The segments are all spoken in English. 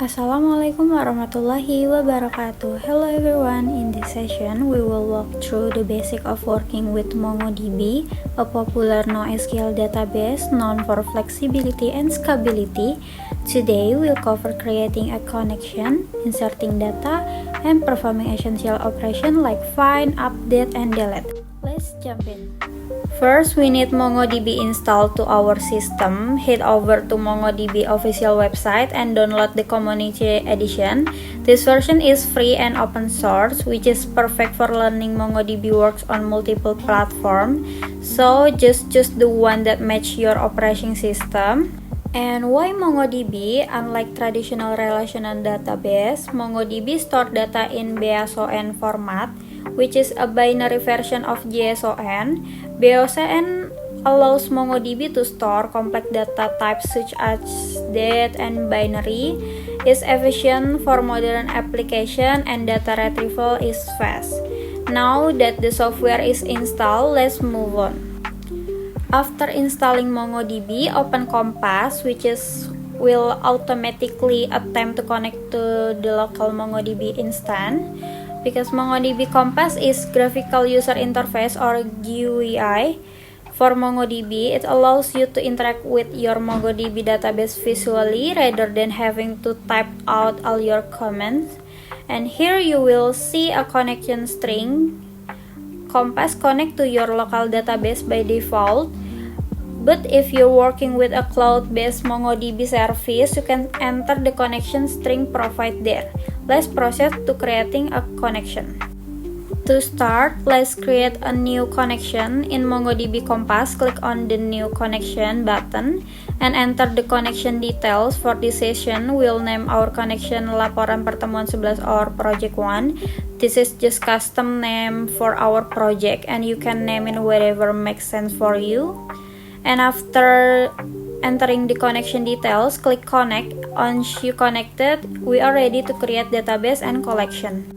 Assalamualaikum warahmatullahi wabarakatuh. Hello everyone, in this session we will walk through the basic of working with MongoDB, a popular NoSQL database known for flexibility and scalability. Today we'll cover creating a connection, inserting data, and performing essential operations like find, update, and delete. Let's jump in. First, we need MongoDB installed to our system. Head over to MongoDB official website and download the community edition. This version is free and open source, which is perfect for learning. MongoDB works on multiple platforms, so just choose the one that matches your operating system. And why MongoDB? Unlike traditional relational database, MongoDB stores data in BSON format, which is a binary version of JSON. BSON allows MongoDB to store complex data types such as date and binary, is efficient for modern application, and data retrieval is fast. Now that the software is installed, let's move on. After installing MongoDB, open Compass, which will automatically attempt to connect to the local MongoDB instance. Because MongoDB Compass is graphical user interface or GUI for MongoDB, it allows you to interact with your MongoDB database visually rather than having to type out all your comments. And here you will see a connection string. Compass connect to your local database by default. But if you're working with a cloud-based MongoDB service, you can enter the connection string provided there. Let's proceed to creating a connection. To start, let's create a new connection. In MongoDB Compass, click on the New Connection button and enter the connection details. For this session, we'll name our connection Laporan Pertemuan 11 or Project 1. This is just custom name for our project, and you can name it whatever makes sense for you. And after entering the connection details, click connect. Once you connected, we are ready to create database and collection.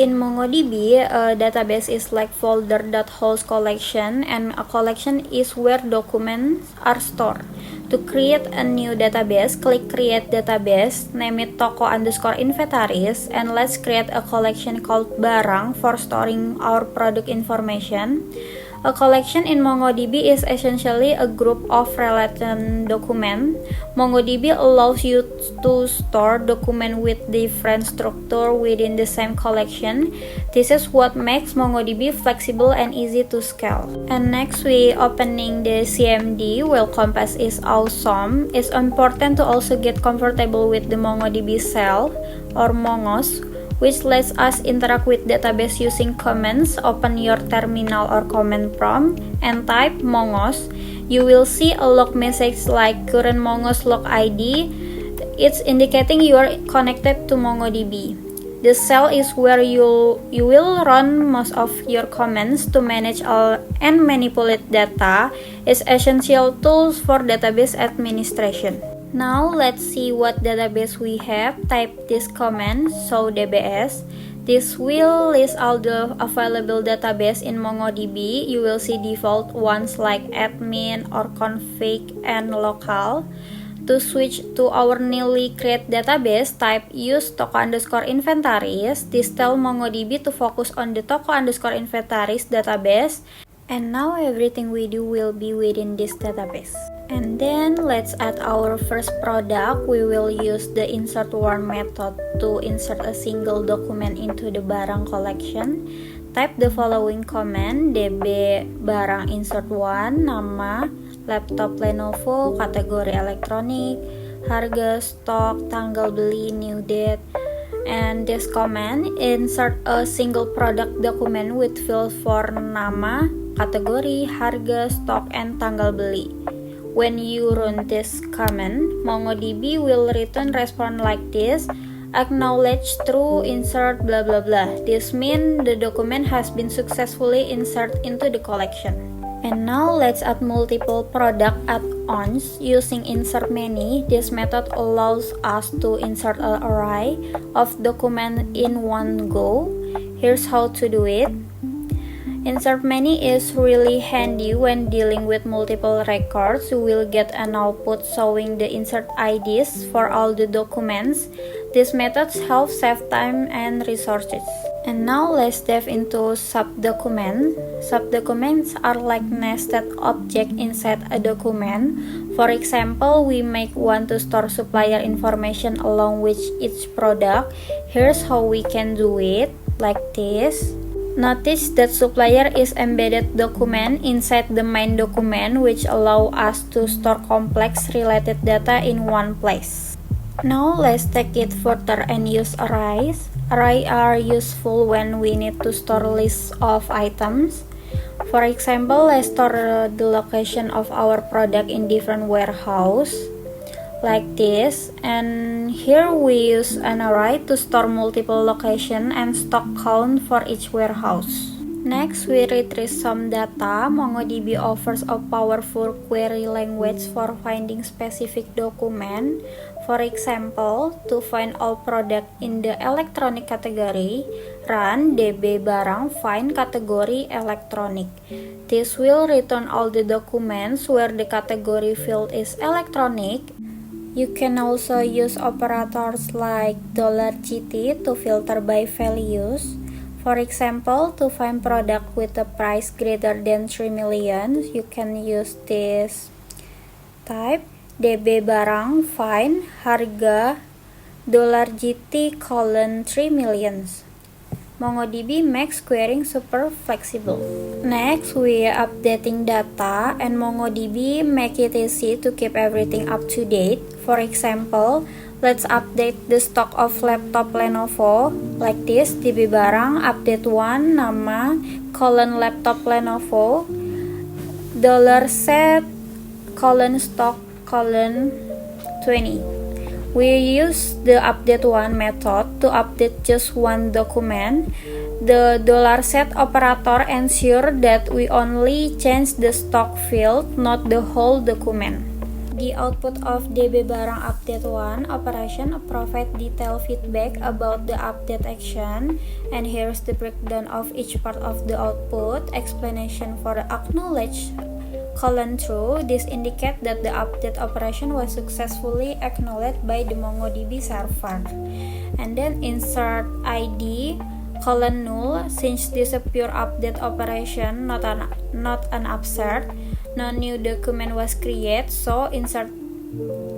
In MongoDB, a database is like folder that holds collection, and a collection is where documents are stored. To create a new database, click create database, name it toko_inventories, and let's create a collection called barang for storing our product information. A collection in MongoDB is essentially a group of related documents. MongoDB allows you to store documents with different structure within the same collection. This is what makes MongoDB flexible and easy to scale. And next, we opening the CMD. While Compass is awesome, it's important to also get comfortable with the MongoDB shell or Mongos, which lets us interact with database using commands. Open your terminal or command prompt and type Mongos. You will see a log message like current Mongos log ID. It's indicating you are connected to MongoDB. The shell is where you will run most of your commands to manage and manipulate data. It's essential tools for database administration. Now let's see what database we have. Type this command show dbs. This will list all the available database in MongoDB. You will see default ones like admin or config and local. To switch to our newly created database, type use toko_inventories. This tells MongoDB to focus on the toko_inventories database. And now everything we do will be within this database. And then let's add our first product. We will use the insert one method to insert a single document into the barang collection. Type the following command: db barang insert one, nama, laptop Lenovo, kategori elektronik, harga, stok, tanggal beli, new date. And this command insert a single product document with fields for nama, kategori, harga, stok, and tanggal beli. When you run this command, MongoDB will return response like this: acknowledge true, insert blah blah blah. This means the document has been successfully inserted into the collection. And now let's add multiple product add-ons using insert many. This method allows us to insert an array of documents in one go. Here's how to do it. Insert many is really handy when dealing with multiple records. You will get an output showing the insert IDs for all the documents. These methods help save time and resources. And now let's dive into subdocument. Subdocuments are like nested objects inside a document. For example, we might want to store supplier information along with each product. Here's how we can do it, like this. Notice that supplier is embedded document inside the main document, which allow us to store complex related data in one place. Now let's take it further and use arrays. Arrays are useful when we need to store lists of items. For example, let's store the location of our product in different warehouse, like this. And here we use an array to store multiple location and stock count for each warehouse. Next, we retrieve some data. MongoDB offers a powerful query language for finding specific document. For example, to find all product in the electronic category, run db barang find category electronic. This will return all the documents where the category field is electronic. You can also use operators like $GT to filter by values. For example, to find product with a price greater than 3 million, you can use this type db barang find harga $GT: 3 millions. MongoDB makes querying super flexible. Next, we are updating data, and MongoDB make it easy to keep everything up to date. For example, let's update the stock of laptop Lenovo, like this, db barang update 1 nama laptop Lenovo $set stock 20. We use the update one method to update just one document. The $set operator ensure that we only change the stock field, not the whole document. The output of db barang update 1 operation provide detailed feedback about the update action, and here's the breakdown of each part of the output. Explanation for the acknowledge true. This indicate that the update operation was successfully acknowledged by the MongoDB server. And then insert ID null, since this is a pure update operation, not an upsert. No new document was created, so insert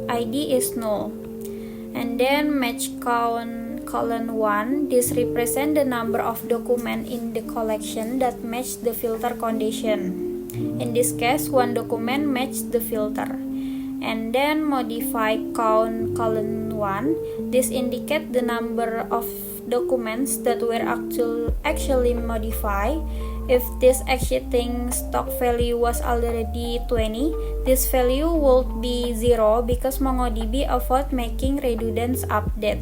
ID is null. And then match count :1. This represent the number of document in the collection that match the filter condition. In this case, one document match the filter. And then modify count :1. This indicate the number of documents that were actually modified. If this exiting stock value was already 20, this value would be 0 because MongoDB avoid making redundant update.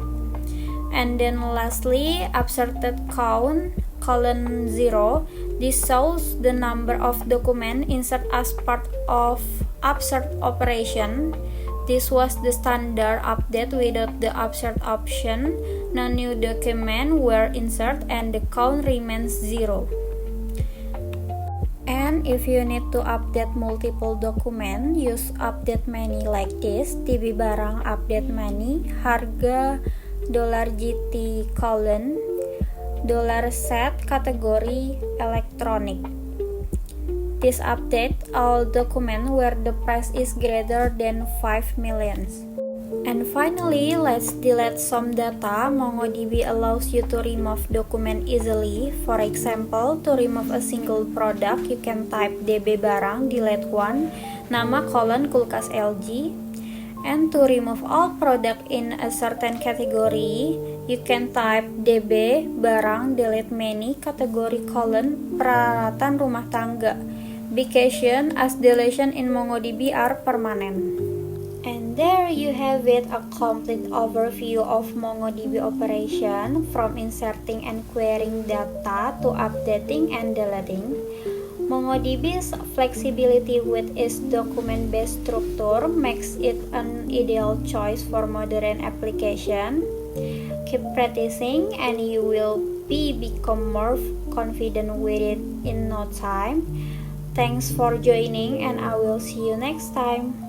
And then lastly, upserted count :0. This shows the number of documents insert as part of upsert operation. This was the standard update without the upsert option. No new documents were inserted and the count remains 0. And if you need to update multiple documents, use update many like this, db barang update many harga $GT: $set category electronic. This update all documents where the price is greater than 5 million. And finally, let's delete some data. MongoDB allows you to remove document easily. For example, to remove a single product, you can type db barang delete 1 nama kulkas LG. And to remove all product in a certain category, you can type db barang delete many category peralatan rumah tangga. Be caution as deletion in MongoDB are permanent. And there you have it, a complete overview of MongoDB operation from inserting and querying data to updating and deleting. MongoDB's flexibility with its document-based structure makes it an ideal choice for modern application. Keep practicing and you will become more confident with it in no time. Thanks for joining and I will see you next time.